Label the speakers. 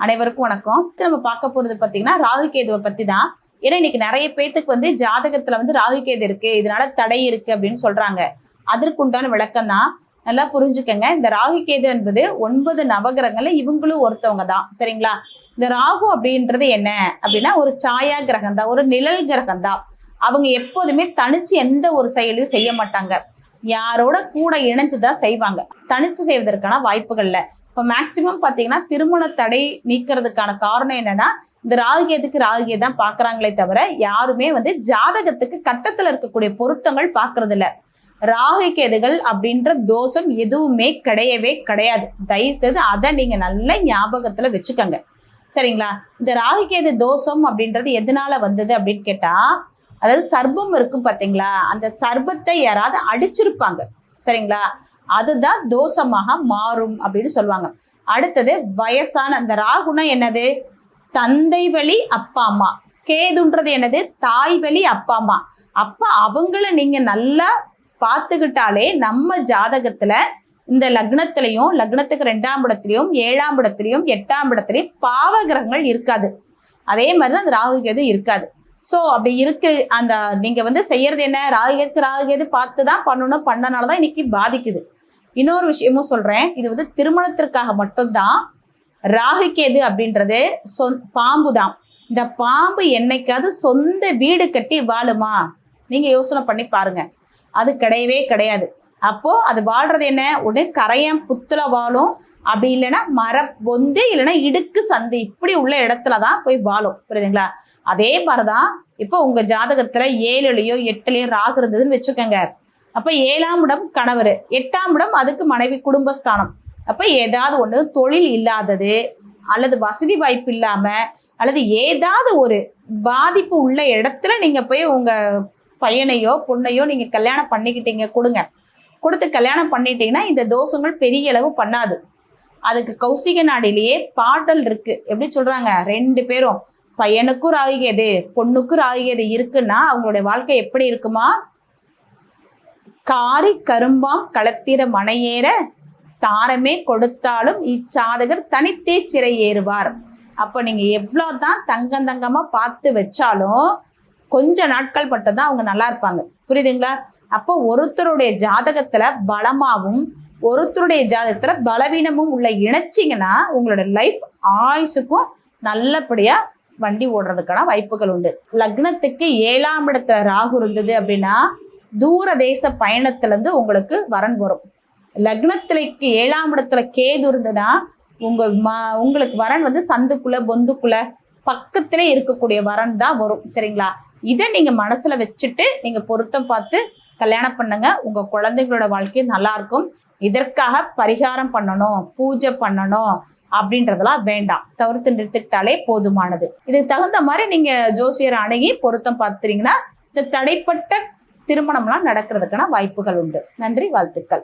Speaker 1: அனைவருக்கும் வணக்கம். நம்ம பார்க்க போறது பாத்தீங்கன்னா ராகு கேதுவை பத்தி தான். ஏன்னா இன்னைக்கு நிறைய பேத்துக்கு வந்து ஜாதகத்துல வந்து ராகு கேது இருக்கு, இதனால தடை இருக்கு அப்படின்னு சொல்றாங்க. அதற்குண்டான விளக்கம் தான். நல்லா புரிஞ்சுக்கங்க. இந்த ராகு கேது என்பது 9 நவகிரகங்கள்ல இவங்களும் ஒருத்தவங்க தான். சரிங்களா? இந்த ராகு அப்படின்றது என்ன அப்படின்னா ஒரு சாயா கிரகம் தான், ஒரு நிழல் கிரகம் தான். அவங்க எப்போதுமே தனிச்சு எந்த ஒரு செயலையும் செய்ய மாட்டாங்க. யாரோட கூட இணைஞ்சுதான் செய்வாங்க. தனிச்சு செய்வதற்கான வாய்ப்புகள் இல்ல. இப்ப மேக்சிமம் பாத்தீங்கன்னா திருமண தடை நீக்கிறதுக்கான காரணம் என்னன்னா இந்த ராகுகேதுக்கு ராகுகே தான் பாக்குறாங்களே தவிர யாருமே வந்து ஜாதகத்துக்கு கட்டத்துல இருக்கக்கூடிய பொருத்தங்கள் பாக்குறது இல்ல. ராகு கேதுகள் அப்படின்ற தோஷம் எதுவுமே கிடையவே கிடையாது. தயவுசெய்து அதை நீங்க நல்ல ஞாபகத்துல வச்சுக்கோங்க. சரிங்களா? இந்த ராகுகேது தோஷம் அப்படின்றது எதனால வந்தது அப்படின்னு கேட்டா, அதாவது சர்ப்பம் இருக்கும் பாத்தீங்களா, அந்த சர்ப்பத்தை யாராவது அடிச்சிருப்பாங்க. சரிங்களா? அதுதான் தோஷமாக மாறும் அப்படின்னு சொல்லுவாங்க. அடுத்தது வயசான இந்த ராகுனா என்னது? தந்தை வழி அப்பா அம்மா. கேதுன்றது என்னது? தாய் வழி அப்பா அம்மா. அப்ப அவங்கள நீங்க நல்லா பார்த்துக்கிட்டாலே நம்ம ஜாதகத்துல இந்த லக்னத்திலையும், லக்னத்துக்கு 2ஆம் இடத்துலயும் 7ஆம் இடத்துலயும் 8ஆம் இடத்துலயும் பாவ கிரகங்கள் இருக்காது. அதே மாதிரிதான் அந்த ராகு கேது இருக்காது. சோ அப்படி இருக்கு. அந்த நீங்க வந்து செய்யறது என்ன? ராகுகேது பார்த்துதான் பண்ணணும். பண்ணனாலதான் இன்னைக்கு பாதிக்குது. இன்னொரு விஷயமும் சொல்றேன். இது வந்து திருமணத்திற்காக மட்டும்தான். ராகுகேது அப்படின்றது பாம்பு தான். இந்த பாம்பு என்னைக்காவது சொந்த வீடு கட்டி வாழுமா? நீங்க யோசனை பண்ணி பாருங்க. அது கிடையவே கிடையாது. அப்போ அது வாழ்றது என்ன? ஒண்ணு கரையான் புத்துல வாழும், அப்படி இல்லைன்னா மர பொந்து, இல்லைன்னா இடுக்கு சந்து, இப்படி உள்ள இடத்துலதான் போய் வாழும். புரியுதுங்களா? அதே மாதிரிதான் இப்போ உங்க ஜாதகத்துல 7லயோ 8லயோ ராகு இருந்ததுன்னு வச்சுக்கோங்க. அப்ப 7ஆம் இடம் கணவர், 8ஆம் இடம் அதுக்கு மனைவி, குடும்பஸ்தானம். அப்ப ஏதாவது ஒண்ணு தொழில் இல்லாதது, அல்லது வசதி வாய்ப்பு இல்லாம, அல்லது ஏதாவது ஒரு பாதிப்பு உள்ள இடத்துல நீங்க போய் உங்க பையனையோ பொண்ணையோ நீங்க கல்யாணம் பண்ணிக்கிட்டீங்க, கொடுத்து கல்யாணம் பண்ணிட்டீங்கன்னா இந்த தோஷங்கள் பெரிய அளவு பண்ணாது. அதுக்கு கௌசிக நாடிலேயே பாடல் இருக்கு. எப்படி சொல்றாங்க? 2 பேரும், பையனுக்கும் ராகுகேது பொண்ணுக்கும் ராகுகேது இருக்குன்னா அவங்களுடைய வாழ்க்கை எப்படி இருக்குமா? காரி கரும்பாம் களத்திர மனையேற தாரமே கொடுத்தாலும் இச்சாதகர் தனித்தே சிறை ஏறுவார். அப்ப நீங்க எவ்வளவுதான் தங்கமா பார்த்து வச்சாலும் கொஞ்ச நாட்கள் மட்டும்தான் அவங்க நல்லா இருப்பாங்க. புரியுதுங்களா? அப்போ ஒருத்தருடைய ஜாதகத்துல பலமாவும் ஒருத்தருடைய ஜாதகத்துல பலவீனமும் உள்ள இணைச்சிங்கன்னா உங்களோட லைஃப் ஆயுசுக்கும் நல்லபடியா வண்டி ஓடுறதுக்கான வாய்ப்புகள் உண்டு. லக்னத்துக்கு 7ஆம் இடத்துல ராகு இருந்தது அப்படின்னா தூர தேச பயணத்துல இருந்து உங்களுக்கு வரன் வரும். லக்னத்திற்கு 7ஆம் இடத்துல கேது இருந்ததுன்னா உங்களுக்கு வரன் வந்து சந்துக்குள்ள பொந்துக்குள்ள பக்கத்துல இருக்கக்கூடிய வரன் தான் வரும். சரிங்களா? இதை நீங்க மனசுல வச்சுட்டு நீங்க பொருத்தம் பார்த்து கல்யாணம் பண்ணுங்க. உங்க குழந்தைங்களோட வாழ்க்கை நல்லா இருக்கும். இதற்காக பரிகாரம் பண்ணணும், பூஜை பண்ணணும் அப்படின்றதெல்லாம் வேண்டாம். தவிர்த்து நிறுத்திக்கிட்டாலே போதுமானது. இதுக்கு தகுந்த மாதிரி நீங்க ஜோசியரை அணுகி பொருத்தம் பார்த்துறீங்கன்னா இந்த தடைப்பட்ட திருமணம்லாம் நடக்கிறதுக்கான வாய்ப்புகள் உண்டு. நன்றி, வாழ்த்துக்கள்.